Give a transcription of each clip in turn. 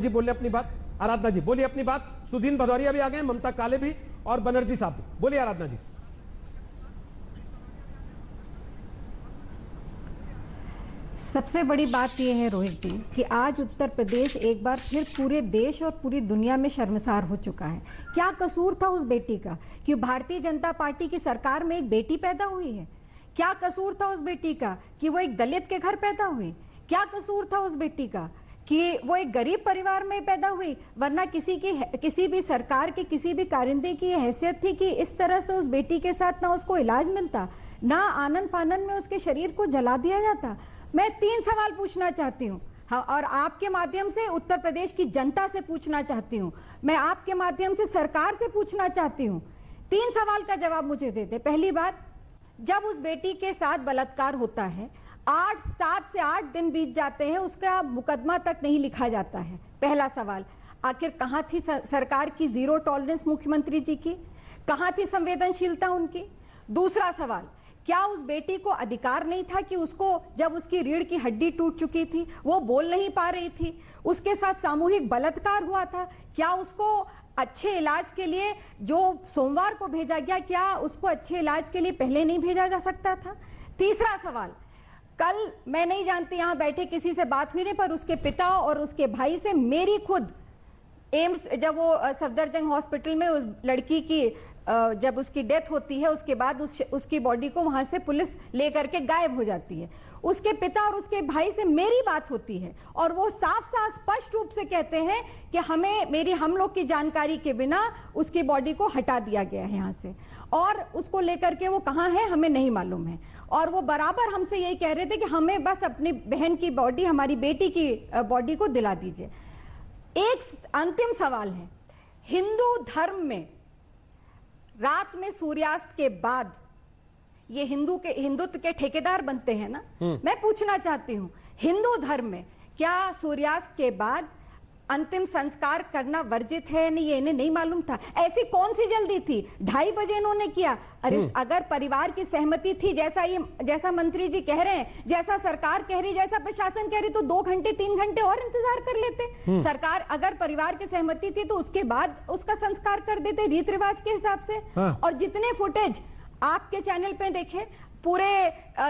जी बोलिए अपनी बात। आराधना जी बोलिए अपनी बात। सुधीन भदौरिया भी आ गए, ममता काले भी और बनर्जी साहब भी। बोलिए आराधना जी। सबसे बड़ी बात यह है रोहित जी कि आज उत्तर प्रदेश एक बार फिर पूरे देश और पूरी दुनिया में शर्मसार हो चुका है। क्या कसूर था उस बेटी का कि भारतीय जनता पार्टी की सरकार में एक बेटी पैदा हुई है? क्या कसूर था उस बेटी का कि वो एक दलित के घर पैदा हुई? क्या कसूर था उस बेटी का कि वो एक गरीब परिवार में पैदा हुई? वरना किसी भी सरकार के किसी भी कारिंदे की हैसियत थी कि इस तरह से उस बेटी के साथ ना उसको इलाज मिलता, ना आनन फानन में उसके शरीर को जला दिया जाता। मैं 3 सवाल पूछना चाहती हूँ, हाँ, और आपके माध्यम से उत्तर प्रदेश की जनता से पूछना चाहती हूँ, मैं आपके माध्यम से सरकार से पूछना चाहती हूँ। 3 सवाल का जवाब मुझे दे दे। पहली बात, जब उस बेटी के साथ बलात्कार होता है 7 से 8 दिन बीत जाते हैं, उसका मुकदमा तक नहीं लिखा जाता है। पहला सवाल, आखिर कहाँ थी सरकार की जीरो टॉलरेंस मुख्यमंत्री जी की? कहाँ थी संवेदनशीलता उनकी? दूसरा सवाल, क्या उस बेटी को अधिकार नहीं था कि उसको, जब उसकी रीढ़ की हड्डी टूट चुकी थी, वो बोल नहीं पा रही थी, उसके साथ सामूहिक बलात्कार हुआ था, क्या उसको अच्छे इलाज के लिए जो सोमवार को भेजा गया, क्या उसको अच्छे इलाज के लिए पहले नहीं भेजा जा सकता था? तीसरा सवाल, कल मैं नहीं जानती यहां बैठे किसी से बात हुई नहीं, पर उसके पिता और उसके भाई से मेरी खुद एम्स, जब वो सफदरजंग हॉस्पिटल में उस लड़की की जब उसकी डेथ होती है, उसके बाद उसकी बॉडी को वहां से पुलिस लेकर के गायब हो जाती है, उसके पिता और उसके भाई से मेरी बात होती है और वो साफ साफ स्पष्ट रूप से कहते हैं कि हम लोग की जानकारी के बिना उसकी बॉडी को हटा दिया गया है यहाँ से, और उसको लेकर के वो कहाँ है हमें नहीं मालूम है। और वो बराबर हमसे यही कह रहे थे कि हमें बस अपनी बहन की बॉडी, हमारी बेटी की बॉडी को दिला दीजिए। एक अंतिम सवाल है, हिंदू धर्म में रात में सूर्यास्त के बाद ये हिंदुत्व के ठेकेदार बनते हैं ना, मैं पूछना चाहती हूं, हिंदू धर्म में क्या सूर्यास्त के बाद अंतिम संस्कार करना वर्जित है? नहीं, ये इन्हें नहीं मालूम था? ऐसी कौन सी जल्दी थी? 2:30 बजे इन्होंने किया। अरे अगर परिवार की सहमति थी, जैसा मंत्री जी कह रहे हैं, जैसा सरकार कह रही, जैसा प्रशासन कह रही, तो 2 घंटे 3 घंटे और इंतजार कर लेते। सरकार अगर परिवार की सहमति थी तो उसके बाद उसका संस्कार कर देते रीत रिवाज के हिसाब से। और जितने फुटेज आपके चैनल पे देखे, पूरे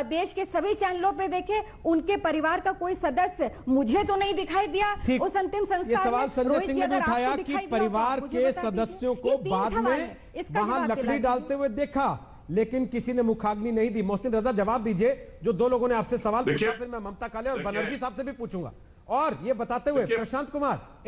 देश के सभी चैनलों पे देखे, उनके परिवार का कोई सदस्य मुझे तो नहीं दिखाई दिया उस अंतिम संस्कार। ये सवाल संजय सिंह ने भी उठाया कि परिवार के सदस्यों को बाद में वहां लकड़ी डालते हुए देखा, लेकिन किसी ने मुखाग्नि नहीं दी। मोहसिन रजा, जवाब दीजिए, जो 2 लोगों ने आपसे सवाल पूछा, फिर मैं ममता काले और बनर्जी साहब से भी पूछूंगा। और ये बताते हुए प्रशांत कुमार,